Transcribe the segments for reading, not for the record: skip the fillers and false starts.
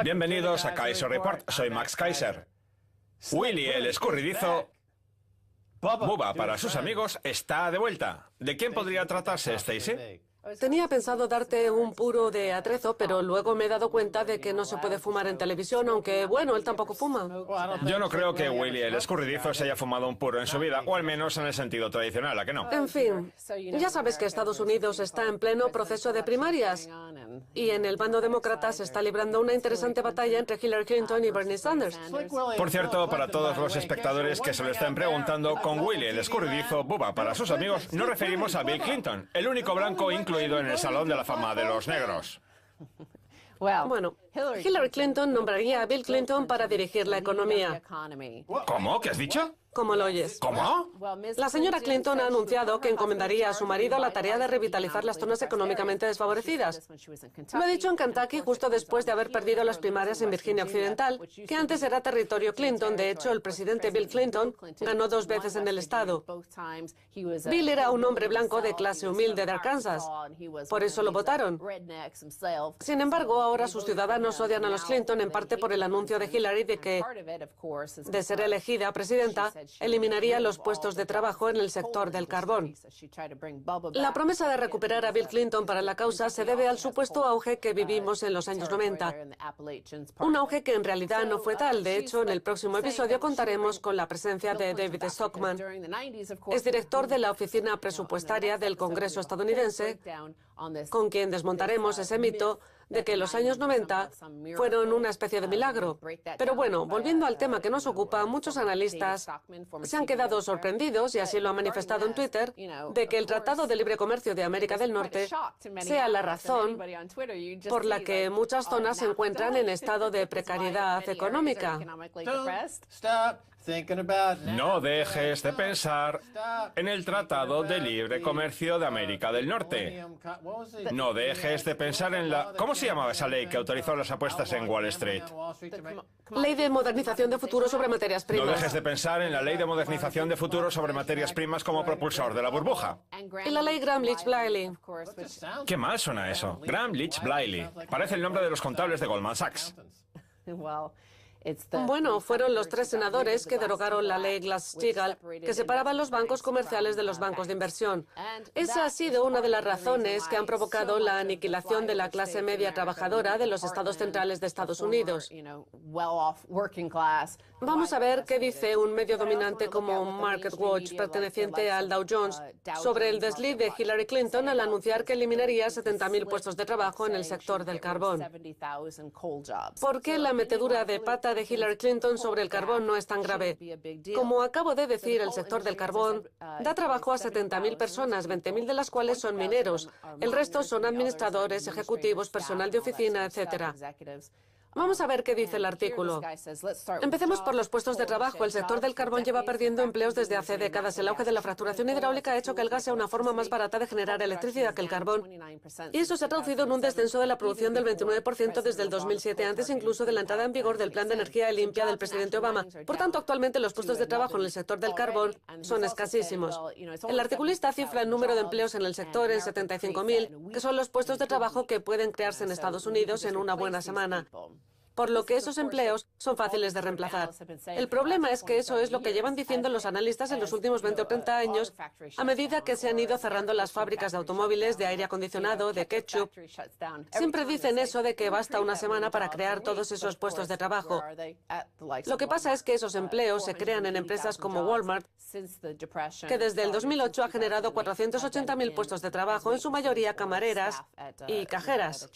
Bienvenidos a Kaiser Report, soy Max Kaiser. Willy el escurridizo, Bubba para sus amigos, está de vuelta. ¿De quién podría tratarse, Stacy? Tenía pensado darte un puro de atrezo, pero luego me he dado cuenta de que no se puede fumar en televisión, aunque, bueno, él tampoco fuma. Yo no creo que Willy el escurridizo se haya fumado un puro en su vida, o al menos en el sentido tradicional, ¿a que no? En fin, ya sabes que Estados Unidos está en pleno proceso de primarias y en el bando demócrata se está librando una interesante batalla entre Hillary Clinton y Bernie Sanders. Por cierto, para todos los espectadores que se lo estén preguntando, con Willy el escurridizo, Bubba para sus amigos, nos referimos a Bill Clinton, el único blanco incluido en el Salón de la Fama de los Negros. Bueno, Hillary Clinton nombraría a Bill Clinton para dirigir la economía. ¿Cómo? ¿Qué has dicho? ¿Cómo lo oyes? ¿Cómo? La señora Clinton ha anunciado que encomendaría a su marido la tarea de revitalizar las zonas económicamente desfavorecidas. Lo ha dicho en Kentucky justo después de haber perdido las primarias en Virginia Occidental, que antes era territorio Clinton. De hecho, el presidente Bill Clinton ganó 2 veces en el estado. Bill era un hombre blanco de clase humilde de Arkansas. Por eso lo votaron. Sin embargo, ahora sus ciudadanos odian a los Clinton en parte por el anuncio de Hillary de que, de ser elegida presidenta, eliminaría los puestos de trabajo en el sector del carbón. La promesa de recuperar a Bill Clinton para la causa se debe al supuesto auge que vivimos en los años 90. Un auge que en realidad no fue tal. De hecho, en el próximo episodio contaremos con la presencia de David Stockman. Es director de la Oficina Presupuestaria del Congreso estadounidense, con quien desmontaremos ese mito de que los años 90 fueron una especie de milagro. Pero bueno, volviendo al tema que nos ocupa, muchos analistas se han quedado sorprendidos, y así lo ha manifestado en Twitter, de que el Tratado de Libre Comercio de América del Norte sea la razón por la que muchas zonas se encuentran en estado de precariedad económica. No dejes de pensar en el Tratado de Libre Comercio de América del Norte. No dejes de pensar en la... ¿Cómo se llamaba esa ley que autorizó las apuestas en Wall Street? Ley de modernización de futuro sobre materias primas. No dejes de pensar en la Ley de Modernización de Futuro sobre Materias Primas como propulsor de la burbuja. Y la ley Gramm-Leach-Bliley. Qué mal suena eso. Gramm-Leach-Bliley. Parece el nombre de los contables de Goldman Sachs. Bueno, fueron los 3 senadores que derogaron la ley Glass-Steagall, que separaba los bancos comerciales de los bancos de inversión. Esa ha sido una de las razones que han provocado la aniquilación de la clase media trabajadora de los estados centrales de Estados Unidos. Vamos a ver qué dice un medio dominante como MarketWatch, perteneciente al Dow Jones, sobre el desliz de Hillary Clinton al anunciar que eliminaría 70.000 puestos de trabajo en el sector del carbón. ¿Por qué la metedura de pata de Hillary Clinton sobre el carbón no es tan grave? Como acabo de decir, el sector del carbón da trabajo a 70.000 personas, 20.000 de las cuales son mineros. El resto son administradores, ejecutivos, personal de oficina, etc. Vamos a ver qué dice el artículo. Empecemos por los puestos de trabajo. El sector del carbón lleva perdiendo empleos desde hace décadas. El auge de la fracturación hidráulica ha hecho que el gas sea una forma más barata de generar electricidad que el carbón. Y eso se ha traducido en un descenso de la producción del 29% desde el 2007, antes incluso de la entrada en vigor del Plan de Energía Limpia del presidente Obama. Por tanto, actualmente los puestos de trabajo en el sector del carbón son escasísimos. El articulista cifra el número de empleos en el sector en 75.000, que son los puestos de trabajo que pueden crearse en Estados Unidos en una buena semana. Por lo que esos empleos son fáciles de reemplazar. El problema es que eso es lo que llevan diciendo los analistas en los últimos 20 o 30 años, a medida que se han ido cerrando las fábricas de automóviles, de aire acondicionado, de ketchup. Siempre dicen eso de que basta una semana para crear todos esos puestos de trabajo. Lo que pasa es que esos empleos se crean en empresas como Walmart, que desde el 2008 ha generado 480.000 puestos de trabajo, en su mayoría camareras y cajeras.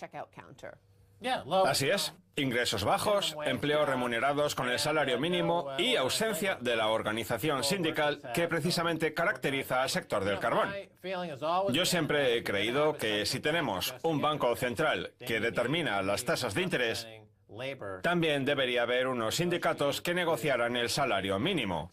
Así es. Ingresos bajos, empleos remunerados con el salario mínimo y ausencia de la organización sindical que precisamente caracteriza al sector del carbón. Yo siempre he creído que si tenemos un banco central que determina las tasas de interés, también debería haber unos sindicatos que negociaran el salario mínimo.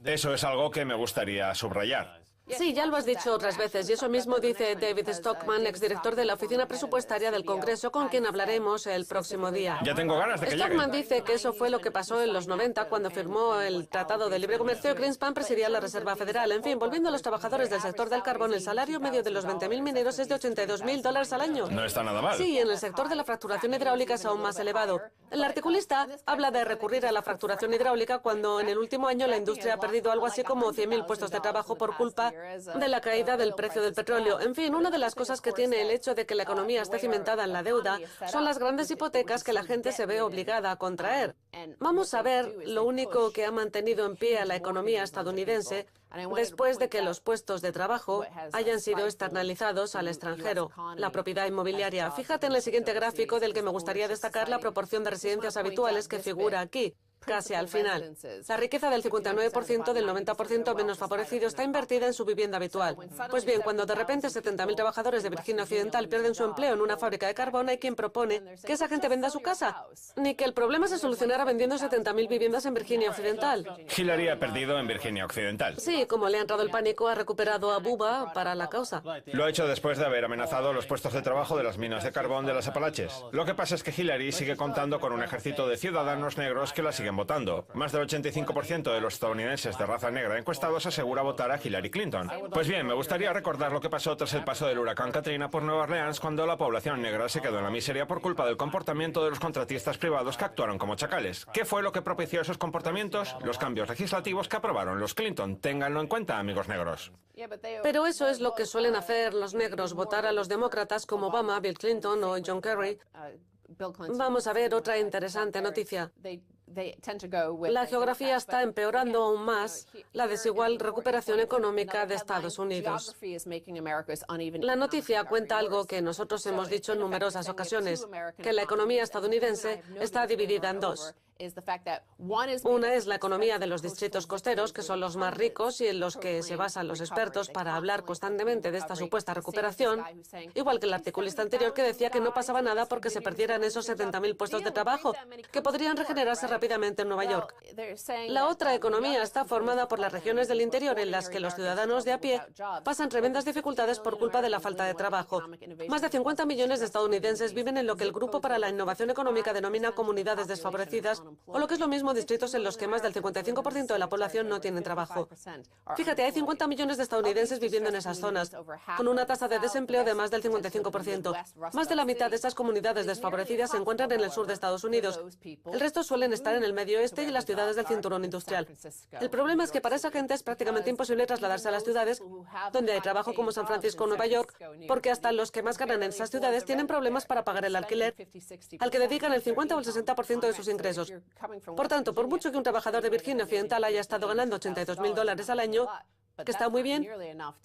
Eso es algo que me gustaría subrayar. Sí, ya lo has dicho otras veces, y eso mismo dice David Stockman, exdirector de la Oficina Presupuestaria del Congreso, con quien hablaremos el próximo día. Ya tengo ganas de que Stockman llegue. dice que eso fue lo que pasó en los 90, cuando firmó el Tratado de Libre Comercio y Greenspan presidía la Reserva Federal. En fin, volviendo a los trabajadores del sector del carbón, el salario medio de los 20.000 mineros es de $82.000 al año. No está nada mal. Sí, y en el sector de la fracturación hidráulica es aún más elevado. El articulista habla de recurrir a la fracturación hidráulica cuando en el último año la industria ha perdido algo así como 100.000 puestos de trabajo por culpa de la caída del precio del petróleo. En fin, una de las cosas que tiene el hecho de que la economía esté cimentada en la deuda son las grandes hipotecas que la gente se ve obligada a contraer. Vamos a ver lo único que ha mantenido en pie a la economía estadounidense después de que los puestos de trabajo hayan sido externalizados al extranjero, la propiedad inmobiliaria. Fíjate en el siguiente gráfico, del que me gustaría destacar la proporción de residencias habituales que figura aquí, casi al final. La riqueza del 59% del 90% menos favorecido está invertida en su vivienda habitual. Pues bien, cuando de repente 70.000 trabajadores de Virginia Occidental pierden su empleo en una fábrica de carbón, hay quien propone que esa gente venda su casa. Ni que el problema se solucionara vendiendo 70.000 viviendas en Virginia Occidental. Hillary ha perdido en Virginia Occidental. Sí, como le ha entrado el pánico, ha recuperado a Bubba para la causa. Lo ha hecho después de haber amenazado los puestos de trabajo de las minas de carbón de las Apalaches. Lo que pasa es que Hillary sigue contando con un ejército de ciudadanos negros que la siguen votando. Más del 85% de los estadounidenses de raza negra encuestados asegura votar a Hillary Clinton. Pues bien, me gustaría recordar lo que pasó tras el paso del huracán Katrina por Nueva Orleans, cuando la población negra se quedó en la miseria por culpa del comportamiento de los contratistas privados que actuaron como chacales. ¿Qué fue lo que propició esos comportamientos? Los cambios legislativos que aprobaron los Clinton. Ténganlo en cuenta, amigos negros. Pero eso es lo que suelen hacer los negros, votar a los demócratas como Obama, Bill Clinton o John Kerry. Vamos a ver otra interesante noticia. La geografía está empeorando aún más la desigual recuperación económica de Estados Unidos. La noticia cuenta algo que nosotros hemos dicho en numerosas ocasiones, que la economía estadounidense está dividida en dos. Una es la economía de los distritos costeros, que son los más ricos y en los que se basan los expertos para hablar constantemente de esta supuesta recuperación, igual que el articulista anterior que decía que no pasaba nada porque se perdieran esos 70.000 puestos de trabajo, que podrían regenerarse rápidamente en Nueva York. La otra economía está formada por las regiones del interior en las que los ciudadanos de a pie pasan tremendas dificultades por culpa de la falta de trabajo. Más de 50 millones de estadounidenses viven en lo que el Grupo para la Innovación Económica denomina comunidades desfavorecidas, o lo que es lo mismo, distritos en los que más del 55% de la población no tienen trabajo. Fíjate, hay 50 millones de estadounidenses viviendo en esas zonas, con una tasa de desempleo de más del 55%. Más de la mitad de esas comunidades desfavorecidas se encuentran en el sur de Estados Unidos. El resto suelen estar en el medio oeste y las ciudades del cinturón industrial. El problema es que para esa gente es prácticamente imposible trasladarse a las ciudades donde hay trabajo como San Francisco o Nueva York, porque hasta los que más ganan en esas ciudades tienen problemas para pagar el alquiler, al que dedican el 50 o el 60% de sus ingresos. Por tanto, por mucho que un trabajador de Virginia Occidental haya estado ganando $82.000 al año, que está muy bien,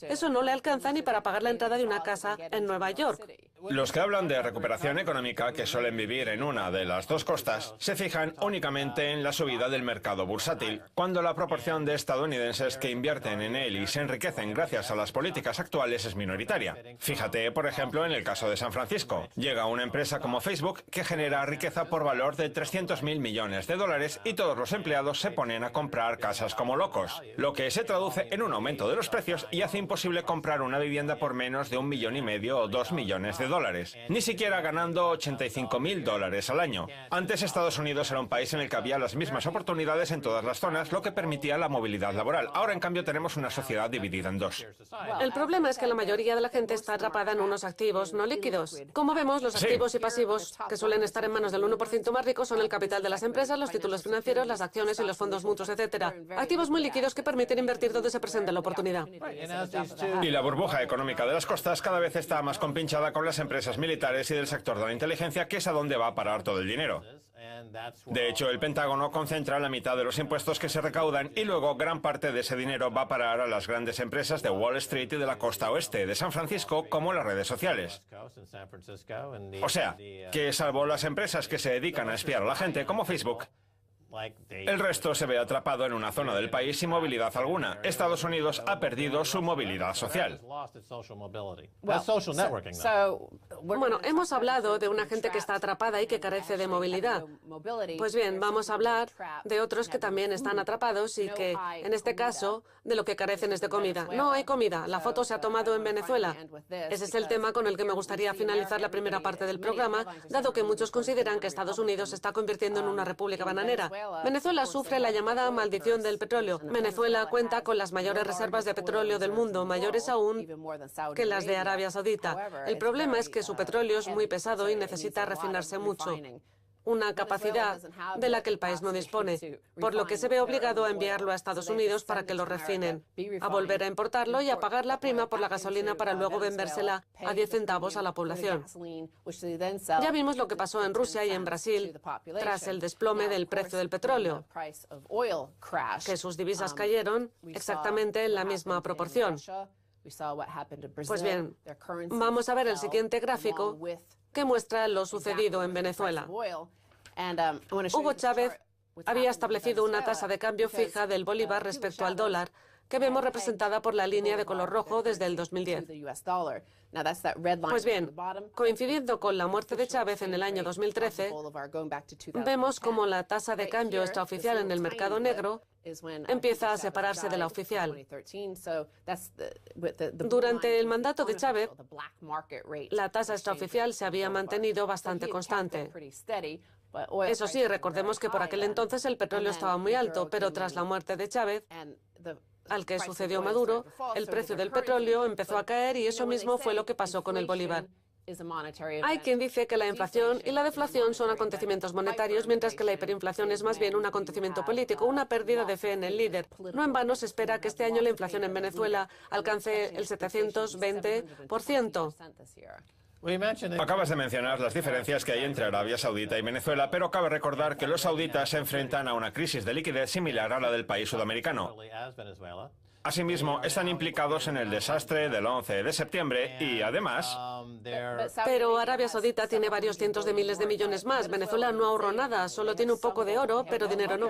eso no le alcanza ni para pagar la entrada de una casa en Nueva York. Los que hablan de recuperación económica, que suelen vivir en una de las dos costas, se fijan únicamente en la subida del mercado bursátil, cuando la proporción de estadounidenses que invierten en él y se enriquecen gracias a las políticas actuales es minoritaria. Fíjate, por ejemplo, en el caso de San Francisco. Llega una empresa como Facebook que genera riqueza por valor de $300.000 millones y todos los empleados se ponen a comprar casas como locos, lo que se traduce en un aumento de los precios y hace imposible comprar una vivienda por menos de $1,5 millones o $2 millones, ni siquiera ganando $85.000 al año. Antes Estados Unidos era un país en el que había las mismas oportunidades en todas las zonas, lo que permitía la movilidad laboral. Ahora, en cambio, tenemos una sociedad dividida en dos. El problema es que la mayoría de la gente está atrapada en unos activos no líquidos. Como vemos, los activos y pasivos, que suelen estar en manos del 1% más rico, son el capital de las empresas, los títulos financieros, las acciones y los fondos mutuos, etc. Activos muy líquidos que permiten invertir donde se presente la oportunidad. Y la burbuja económica de las costas cada vez está más compinchada con las empresas militares y del sector de la inteligencia, que es a donde va a parar todo el dinero. De hecho, el Pentágono concentra la mitad de los impuestos que se recaudan y luego gran parte de ese dinero va a parar a las grandes empresas de Wall Street y de la costa oeste de San Francisco, como las redes sociales. O sea, que salvo las empresas que se dedican a espiar a la gente, como Facebook, El resto se ve atrapado en una zona del país sin movilidad alguna. Estados Unidos ha perdido su movilidad social. Bueno, hemos hablado de una gente que está atrapada y que carece de movilidad. Pues bien, vamos a hablar de otros que también están atrapados y que, en este caso, de lo que carecen es de comida. No hay comida. La foto se ha tomado en Venezuela. Ese es el tema con el que me gustaría finalizar la primera parte del programa, dado que muchos consideran que Estados Unidos se está convirtiendo en una república bananera. Venezuela sufre la llamada maldición del petróleo. Venezuela cuenta con las mayores reservas de petróleo del mundo, mayores aún que las de Arabia Saudita. El problema es que su petróleo es muy pesado y necesita refinarse mucho, una capacidad de la que el país no dispone, por lo que se ve obligado a enviarlo a Estados Unidos para que lo refinen, a volver a importarlo y a pagar la prima por la gasolina para luego vendérsela a 10 centavos a la población. Ya vimos lo que pasó en Rusia y en Brasil tras el desplome del precio del petróleo, que sus divisas cayeron exactamente en la misma proporción. Pues bien, vamos a ver el siguiente gráfico que muestra lo sucedido en Venezuela. Hugo Chávez había establecido una tasa de cambio fija del bolívar respecto al dólar, que vemos representada por la línea de color rojo desde el 2010. Pues bien, coincidiendo con la muerte de Chávez en el año 2013, vemos como la tasa de cambio extraoficial en el mercado negro empieza a separarse de la oficial. Durante el mandato de Chávez, la tasa extraoficial se había mantenido bastante constante. Eso sí, recordemos que por aquel entonces el petróleo estaba muy alto, pero tras la muerte de Chávez, al que sucedió Maduro, el precio del petróleo empezó a caer y eso mismo fue lo que pasó con el bolívar. Hay quien dice que la inflación y la deflación son acontecimientos monetarios, mientras que la hiperinflación es más bien un acontecimiento político, una pérdida de fe en el líder. No en vano se espera que este año la inflación en Venezuela alcance el 720%. Acabas de mencionar las diferencias que hay entre Arabia Saudita y Venezuela, pero cabe recordar que los sauditas se enfrentan a una crisis de liquidez similar a la del país sudamericano. Asimismo, están implicados en el desastre del 11 de septiembre y, además... Pero Arabia Saudita tiene varios cientos de miles de millones más. Venezuela no ahorró nada, solo tiene un poco de oro, pero dinero no.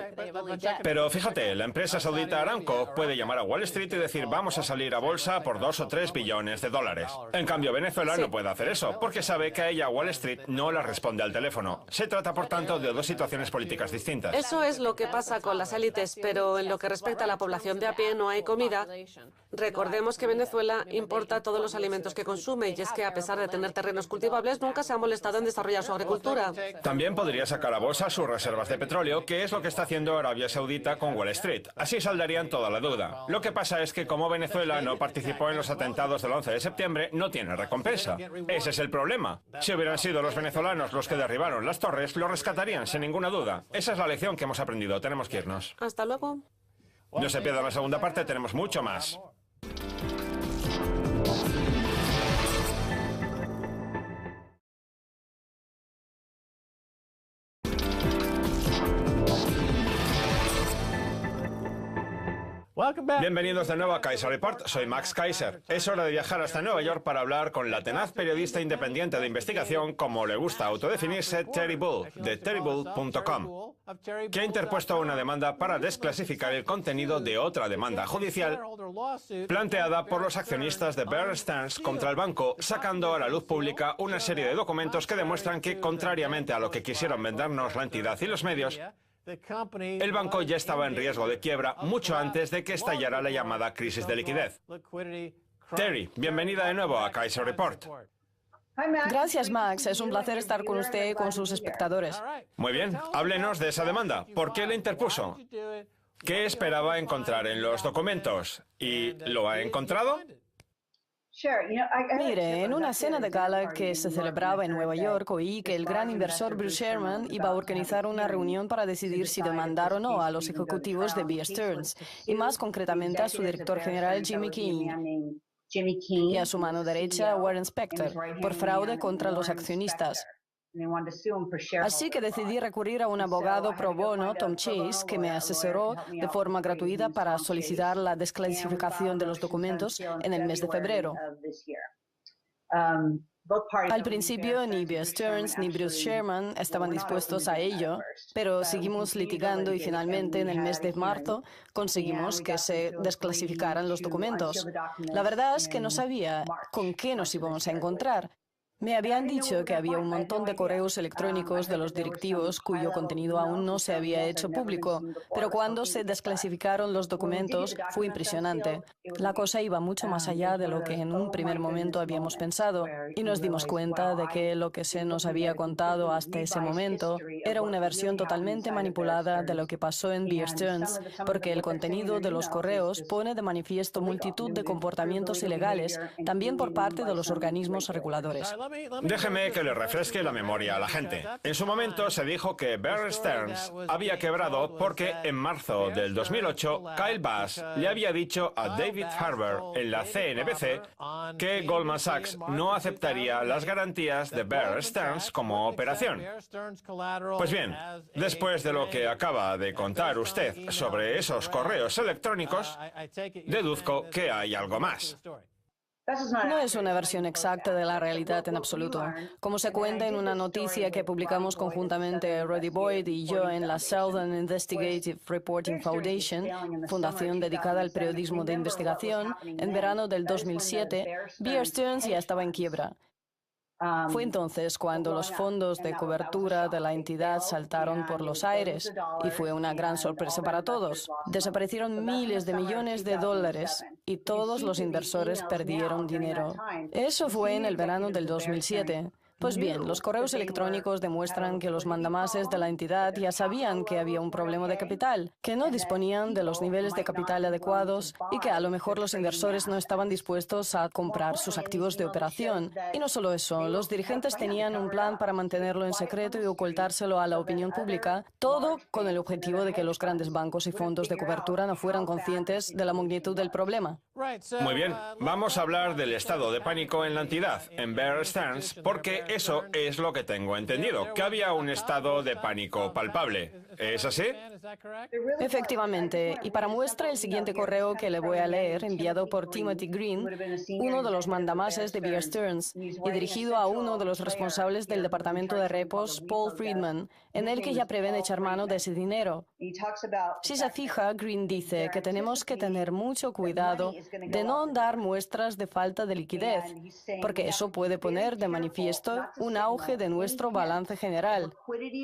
Pero fíjate, la empresa saudita Aramco puede llamar a Wall Street y decir vamos a salir a bolsa por 2 o 3 billones de dólares. En cambio, Venezuela no puede hacer eso, porque sabe que a ella Wall Street no la responde al teléfono. Se trata, por tanto, de dos situaciones políticas distintas. Eso es lo que pasa con las élites, pero en lo que respecta a la población de a pie no hay comida. Recordemos que Venezuela importa todos los alimentos que consume y es que a pesar de tener terrenos cultivables nunca se ha molestado en desarrollar su agricultura. También podría sacar a bolsa sus reservas de petróleo, que es lo que está haciendo Arabia Saudita con Wall Street. Así saldarían toda la duda. Lo que pasa es que como Venezuela no participó en los atentados del 11 de septiembre, no tiene recompensa. Ese es el problema. Si hubieran sido los venezolanos los que derribaron las torres, lo rescatarían sin ninguna duda. Esa es la lección que hemos aprendido. Tenemos que irnos. Hasta luego. No se pierdan la segunda parte, tenemos mucho más. Bienvenidos de nuevo a Kaiser Report, soy Max Kaiser. Es hora de viajar hasta Nueva York para hablar con la tenaz periodista independiente de investigación, como le gusta autodefinirse, Terry Bull, de terrybull.com, que ha interpuesto una demanda para desclasificar el contenido de otra demanda judicial planteada por los accionistas de Bear Stearns contra el banco, sacando a la luz pública una serie de documentos que demuestran que, contrariamente a lo que quisieron vendernos la entidad y los medios, el banco ya estaba en riesgo de quiebra mucho antes de que estallara la llamada crisis de liquidez. Terry, bienvenida de nuevo a Kaiser Report. Gracias, Max. Es un placer estar con usted y con sus espectadores. Muy bien, háblenos de esa demanda. ¿Por qué la interpuso? ¿Qué esperaba encontrar en los documentos? ¿Y lo ha encontrado? Mire, en una cena de gala que se celebraba en Nueva York, oí que el gran inversor Bruce Sherman iba a organizar una reunión para decidir si demandar o no a los ejecutivos de Bear Stearns, y más concretamente a su director general Jimmy King y a su mano derecha Warren Spector, por fraude contra los accionistas. Así que decidí recurrir a un abogado pro bono, Tom Chase, que me asesoró de forma gratuita para solicitar la desclasificación de los documentos en el mes de febrero. Al principio, ni Bear Stearns ni Bruce Sherman estaban dispuestos a ello, pero seguimos litigando y finalmente, en el mes de marzo, conseguimos que se desclasificaran los documentos. La verdad es que no sabía con qué nos íbamos a encontrar. Me habían dicho que había un montón de correos electrónicos de los directivos cuyo contenido aún no se había hecho público, pero cuando se desclasificaron los documentos fue impresionante. La cosa iba mucho más allá de lo que en un primer momento habíamos pensado y nos dimos cuenta de que lo que se nos había contado hasta ese momento era una versión totalmente manipulada de lo que pasó en Bear Stearns, porque el contenido de los correos pone de manifiesto multitud de comportamientos ilegales, también por parte de los organismos reguladores. Déjeme que le refresque la memoria a la gente. En su momento se dijo que Bear Stearns había quebrado porque en marzo del 2008 Kyle Bass le había dicho a David Harbour en la CNBC que Goldman Sachs no aceptaría las garantías de Bear Stearns como operación. Pues bien, después de lo que acaba de contar usted sobre esos correos electrónicos, deduzco que hay algo más. No es una versión exacta de la realidad en absoluto. Como se cuenta en una noticia que publicamos conjuntamente Roddy Boyd y yo en la Southern Investigative Reporting Foundation, fundación dedicada al periodismo de investigación, en verano del 2007, Bear Stearns ya estaba en quiebra. Fue entonces cuando los fondos de cobertura de la entidad saltaron por los aires y fue una gran sorpresa para todos. Desaparecieron miles de millones de dólares y todos los inversores perdieron dinero. Eso fue en el verano del 2007. Pues bien, los correos electrónicos demuestran que los mandamases de la entidad ya sabían que había un problema de capital, que no disponían de los niveles de capital adecuados y que a lo mejor los inversores no estaban dispuestos a comprar sus activos de operación. Y no solo eso, los dirigentes tenían un plan para mantenerlo en secreto y ocultárselo a la opinión pública, todo con el objetivo de que los grandes bancos y fondos de cobertura no fueran conscientes de la magnitud del problema. Muy bien, vamos a hablar del estado de pánico en la entidad, en Bear Stearns, porque eso es lo que tengo entendido, que había un estado de pánico palpable. ¿Es así? Efectivamente, y para muestra el siguiente correo que le voy a leer, enviado por Timothy Green, uno de los mandamases de Bear Stearns, y dirigido a uno de los responsables del departamento de repos, Paul Friedman, en el que ya prevén echar mano de ese dinero. Si se fija, Green dice que tenemos que tener mucho cuidado de no dar muestras de falta de liquidez, porque eso puede poner de manifiesto un auge de nuestro balance general.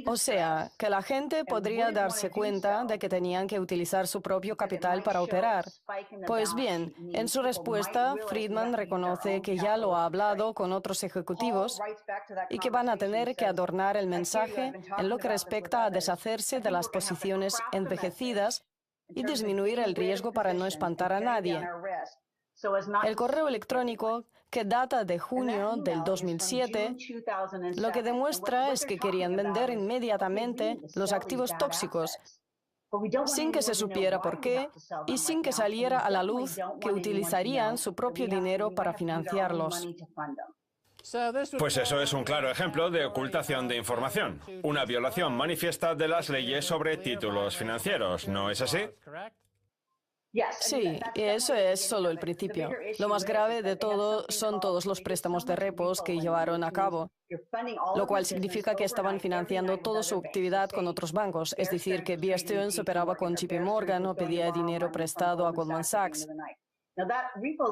O sea, que la gente podría darse cuenta de que tenían que utilizar su propio capital para operar. Pues bien, en su respuesta, Friedman reconoce que ya lo ha hablado con otros ejecutivos y que van a tener que adornar el mensaje en lo que respecta a deshacerse de las posiciones envejecidas y disminuir el riesgo para no espantar a nadie. El correo electrónico, que data de junio del 2007, lo que demuestra es que querían vender inmediatamente los activos tóxicos, sin que se supiera por qué y sin que saliera a la luz que utilizarían su propio dinero para financiarlos. Pues eso es un claro ejemplo de ocultación de información, una violación manifiesta de las leyes sobre títulos financieros, ¿no es así? Sí, y eso es solo el principio. Lo más grave de todo son todos los préstamos de repos que llevaron a cabo, lo cual significa que estaban financiando toda su actividad con otros bancos, es decir, que Bear Stearns operaba con JP Morgan o pedía dinero prestado a Goldman Sachs.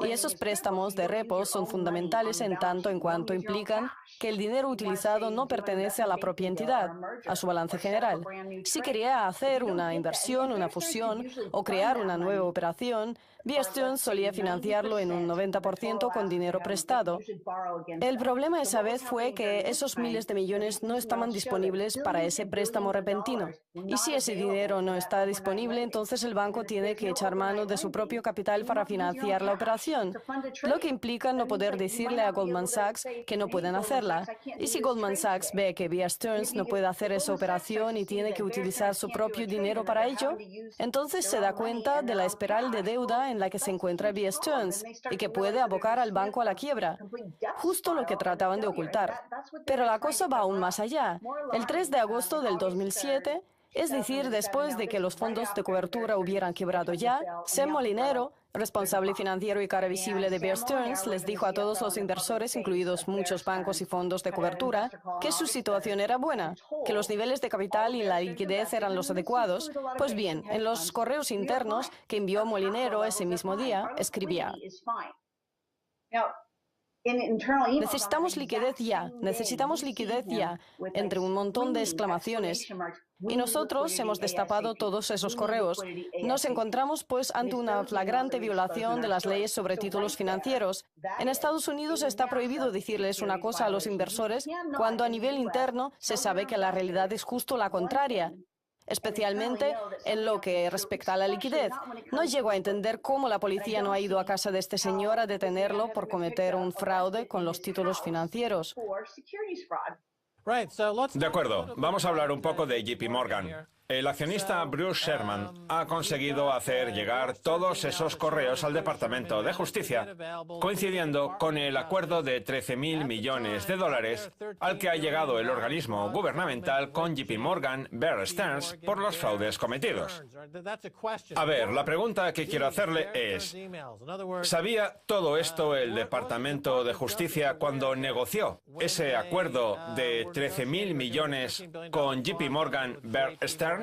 Y esos préstamos de repos son fundamentales en tanto en cuanto implican que el dinero utilizado no pertenece a la propia entidad, a su balance general. Si quería hacer una inversión, una fusión o crear una nueva operación, Bear Stearns solía financiarlo en un 90% con dinero prestado. El problema esa vez fue que esos miles de millones no estaban disponibles para ese préstamo repentino. Y si ese dinero no está disponible, entonces el banco tiene que echar mano de su propio capital para financiar la operación, lo que implica no poder decirle a Goldman Sachs que no pueden hacerla. Y si Goldman Sachs ve que Bear Stearns no puede hacer esa operación y tiene que utilizar su propio dinero para ello, entonces se da cuenta de la espiral de deuda en la que se encuentra Bear Stearns y que puede abocar al banco a la quiebra, justo lo que trataban de ocultar. Pero la cosa va aún más allá. El 3 de agosto del 2007, Es decir, después de que los fondos de cobertura hubieran quebrado ya, Sam Molinero, responsable financiero y cara visible de Bear Stearns, les dijo a todos los inversores, incluidos muchos bancos y fondos de cobertura, que su situación era buena, que los niveles de capital y la liquidez eran los adecuados. Pues bien, en los correos internos que envió Molinero ese mismo día, escribía: necesitamos liquidez ya, entre un montón de exclamaciones. Y nosotros hemos destapado todos esos correos. Nos encontramos, pues, ante una flagrante violación de las leyes sobre títulos financieros. En Estados Unidos está prohibido decirles una cosa a los inversores cuando a nivel interno se sabe que la realidad es justo la contraria, especialmente en lo que respecta a la liquidez. No llego a entender cómo la policía no ha ido a casa de este señor a detenerlo por cometer un fraude con los títulos financieros. De acuerdo, vamos a hablar un poco de JP Morgan. El accionista Bruce Sherman ha conseguido hacer llegar todos esos correos al Departamento de Justicia, coincidiendo con el acuerdo de 13.000 millones de dólares al que ha llegado el organismo gubernamental con JP Morgan, Bear Stearns, por los fraudes cometidos. A ver, la pregunta que quiero hacerle es, ¿sabía todo esto el Departamento de Justicia cuando negoció ese acuerdo de 13.000 millones con JP Morgan, Bear Stearns?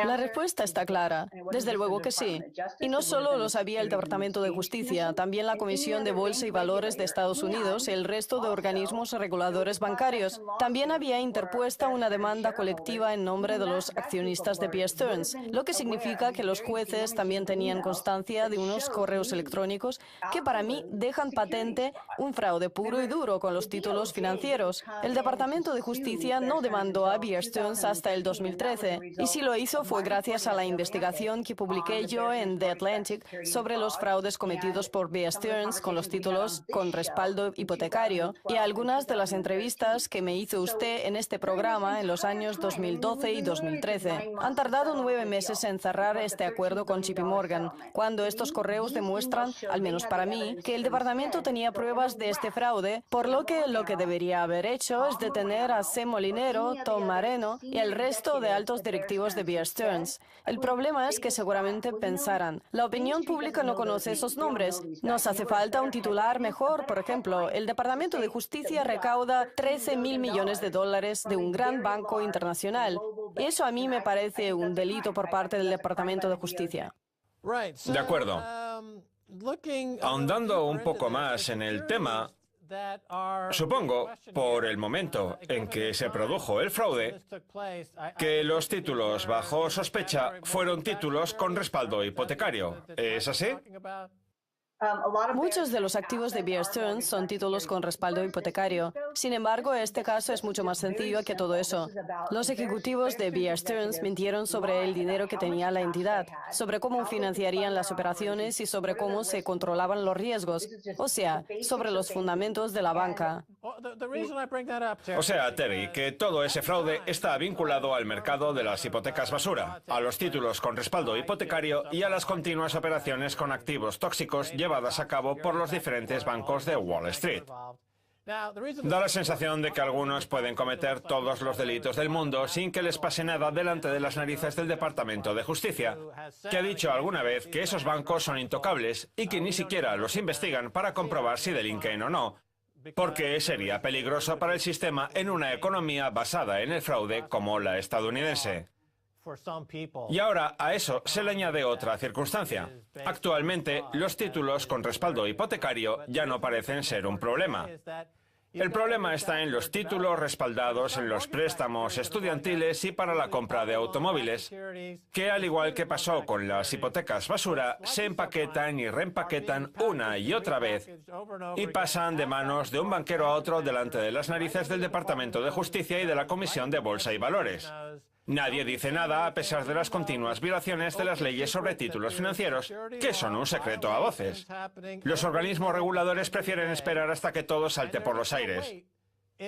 La respuesta está clara. Desde luego que sí. Y no solo lo sabía el Departamento de Justicia, también la Comisión de Bolsa y Valores de Estados Unidos y el resto de organismos reguladores bancarios. También había interpuesta una demanda colectiva en nombre de los accionistas de Bear Stearns, lo que significa que los jueces también tenían constancia de unos correos electrónicos que para mí dejan patente un fraude puro y duro con los títulos financieros. El Departamento de Justicia no demandó a Bear Stearns hasta el 2013, y si lo hizo fue gracias a la investigación que publiqué yo en The Atlantic sobre los fraudes cometidos por Bear Stearns con los títulos con respaldo hipotecario y algunas de las entrevistas que me hizo usted en este programa en los años 2012 y 2013. Han tardado 9 meses en cerrar este acuerdo con JP Morgan, cuando estos correos demuestran, al menos para mí, que el departamento tenía pruebas de este fraude, por lo que debería haber hecho es detener a Sam Molinero, Tom Mareno y el resto de altos directivos de Bear Stearns. El problema es que seguramente pensarán, la opinión pública no conoce esos nombres. Nos hace falta un titular mejor. Por ejemplo, el Departamento de Justicia recauda 13.000 millones de dólares de un gran banco internacional. Eso a mí me parece un delito por parte del Departamento de Justicia. De acuerdo. Ahondando un poco más en el tema, supongo, por el momento en que se produjo el fraude, que los títulos bajo sospecha fueron títulos con respaldo hipotecario. ¿Es así? Muchos de los activos de Bear Stearns son títulos con respaldo hipotecario. Sin embargo, este caso es mucho más sencillo que todo eso. Los ejecutivos de Bear Stearns mintieron sobre el dinero que tenía la entidad, sobre cómo financiarían las operaciones y sobre cómo se controlaban los riesgos, o sea, sobre los fundamentos de la banca. O sea, Terry, que todo ese fraude está vinculado al mercado de las hipotecas basura, a los títulos con respaldo hipotecario y a las continuas operaciones con activos tóxicos llevadas a cabo por los diferentes bancos de Wall Street. Da la sensación de que algunos pueden cometer todos los delitos del mundo sin que les pase nada delante de las narices del Departamento de Justicia, que ha dicho alguna vez que esos bancos son intocables y que ni siquiera los investigan para comprobar si delinquen o no, porque sería peligroso para el sistema en una economía basada en el fraude como la estadounidense. Y ahora a eso se le añade otra circunstancia. Actualmente, los títulos con respaldo hipotecario ya no parecen ser un problema. El problema está en los títulos respaldados en los préstamos estudiantiles y para la compra de automóviles, que al igual que pasó con las hipotecas basura, se empaquetan y reempaquetan una y otra vez y pasan de manos de un banquero a otro delante de las narices del Departamento de Justicia y de la Comisión de Bolsa y Valores. Nadie dice nada a pesar de las continuas violaciones de las leyes sobre títulos financieros, que son un secreto a voces. Los organismos reguladores prefieren esperar hasta que todo salte por los aires.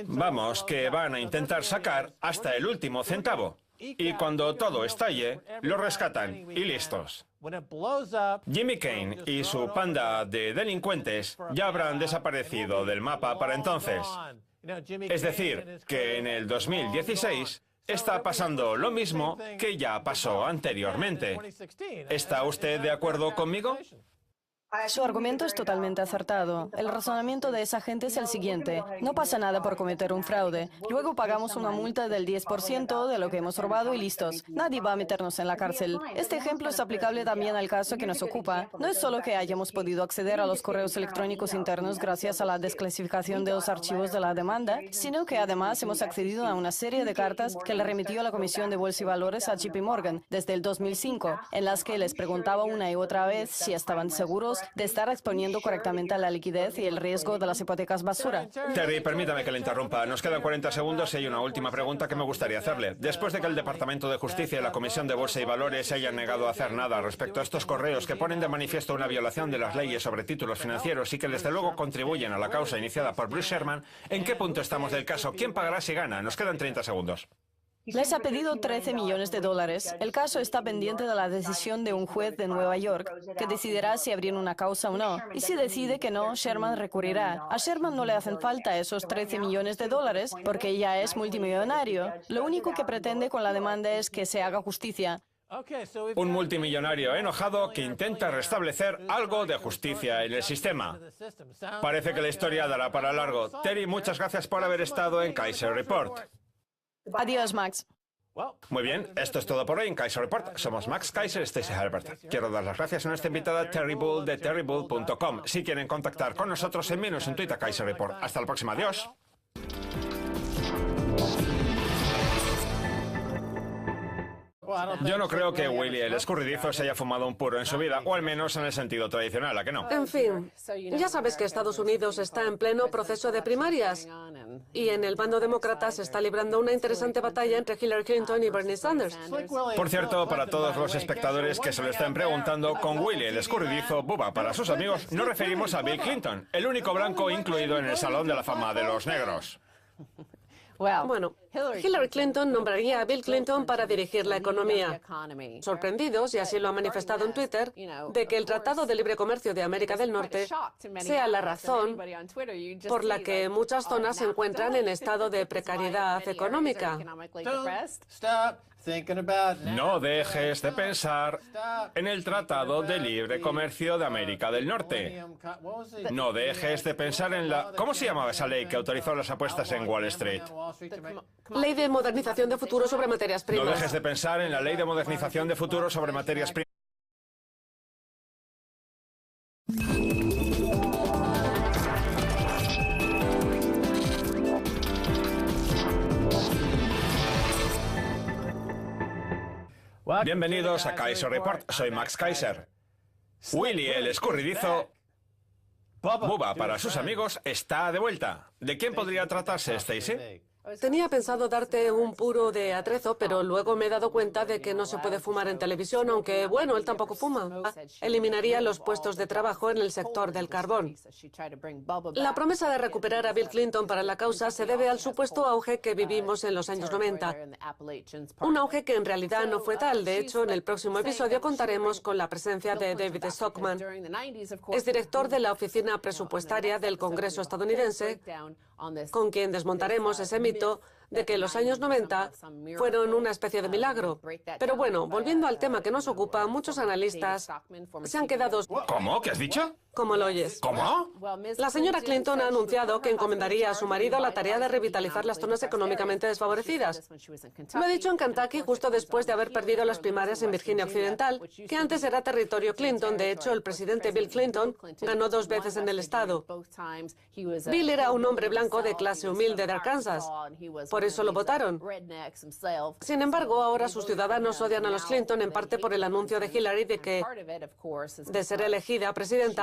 Vamos, que van a intentar sacar hasta el último centavo. Y cuando todo estalle, lo rescatan y listos. Jimmy Kane y su panda de delincuentes ya habrán desaparecido del mapa para entonces. Es decir, que en el 2016 está pasando lo mismo que ya pasó anteriormente. ¿Está usted de acuerdo conmigo? Su argumento es totalmente acertado. El razonamiento de esa gente es el siguiente. No pasa nada por cometer un fraude. Luego pagamos una multa del 10% de lo que hemos robado y listos. Nadie va a meternos en la cárcel. Este ejemplo es aplicable también al caso que nos ocupa. No es solo que hayamos podido acceder a los correos electrónicos internos gracias a la desclasificación de los archivos de la demanda, sino que además hemos accedido a una serie de cartas que le remitió la Comisión de Bolsa y Valores a JP Morgan desde el 2005, en las que les preguntaba una y otra vez si estaban seguros de estar exponiendo correctamente la liquidez y el riesgo de las hipotecas basura. Terry, permítame que le interrumpa. Nos quedan 40 segundos y hay una última pregunta que me gustaría hacerle. Después de que el Departamento de Justicia y la Comisión de Bolsa y Valores se hayan negado a hacer nada respecto a estos correos que ponen de manifiesto una violación de las leyes sobre títulos financieros y que desde luego contribuyen a la causa iniciada por Bruce Sherman, ¿en qué punto estamos del caso? ¿Quién pagará si gana? Nos quedan 30 segundos. Les ha pedido 13 millones de dólares. El caso está pendiente de la decisión de un juez de Nueva York, que decidirá si abrir una causa o no. Y si decide que no, Sherman recurrirá. A Sherman no le hacen falta esos 13 millones de dólares porque ya es multimillonario. Lo único que pretende con la demanda es que se haga justicia. Un multimillonario enojado que intenta restablecer algo de justicia en el sistema. Parece que la historia dará para largo. Terry, muchas gracias por haber estado en Kaiser Report. Adiós, Max. Muy bien, esto es todo por hoy en Kaiser Report. Somos Max Kaiser y Stacey Herbert. Quiero dar las gracias a nuestra invitada Terry Bull de terrybull.com. Si quieren contactar con nosotros, envíenos un tuit a Kaiser Report. Hasta la próxima, adiós. Yo no creo que Willy el escurridizo se haya fumado un puro en su vida, o al menos en el sentido tradicional, ¿a que no? En fin, ya sabes que Estados Unidos está en pleno proceso de primarias y en el bando demócrata se está librando una interesante batalla entre Hillary Clinton y Bernie Sanders. Por cierto, para todos los espectadores que se lo estén preguntando, con Willy el escurridizo, buba para sus amigos, nos referimos a Bill Clinton, el único blanco incluido en el Salón de la Fama de los Negros. Bueno, Hillary Clinton nombraría a Bill Clinton para dirigir la economía. Sorprendidos, y así lo ha manifestado en Twitter, de que el Tratado de Libre Comercio de América del Norte sea la razón por la que muchas zonas se encuentran en estado de precariedad económica. No dejes de pensar en el Tratado de Libre Comercio de América del Norte. No dejes de pensar en la... ¿Cómo se llamaba esa ley que autorizó las apuestas en Wall Street? Ley de modernización de futuro sobre materias primas. No dejes de pensar en la Ley de modernización de futuro sobre materias primas. Bienvenidos a Kaiser Report. Soy Max Kaiser. Willy el escurridizo, buba para sus amigos, está de vuelta. ¿De quién podría tratarse, Stacey? Tenía pensado darte un puro de atrezo, pero luego me he dado cuenta de que no se puede fumar en televisión, aunque, bueno, él tampoco fuma. Eliminaría los puestos de trabajo en el sector del carbón. La promesa de recuperar a Bill Clinton para la causa se debe al supuesto auge que vivimos en los años 90. Un auge que en realidad no fue tal. De hecho, en el próximo episodio contaremos con la presencia de David Stockman. Es director de la Oficina Presupuestaria del Congreso estadounidense, con quien desmontaremos ese mito de que los años 90 fueron una especie de milagro. Pero bueno, volviendo al tema que nos ocupa, muchos analistas se han quedado... ¿Cómo? ¿Qué has dicho? ¿Cómo lo oyes? ¿Cómo? La señora Clinton ha anunciado que encomendaría a su marido la tarea de revitalizar las zonas económicamente desfavorecidas. Lo ha dicho en Kentucky justo después de haber perdido las primarias en Virginia Occidental, que antes era territorio Clinton. De hecho, el presidente Bill Clinton ganó 2 veces en el estado. Bill era un hombre blanco de clase humilde de Arkansas. Por eso lo votaron. Sin embargo, ahora sus ciudadanos odian a los Clinton en parte por el anuncio de Hillary de ser elegida presidenta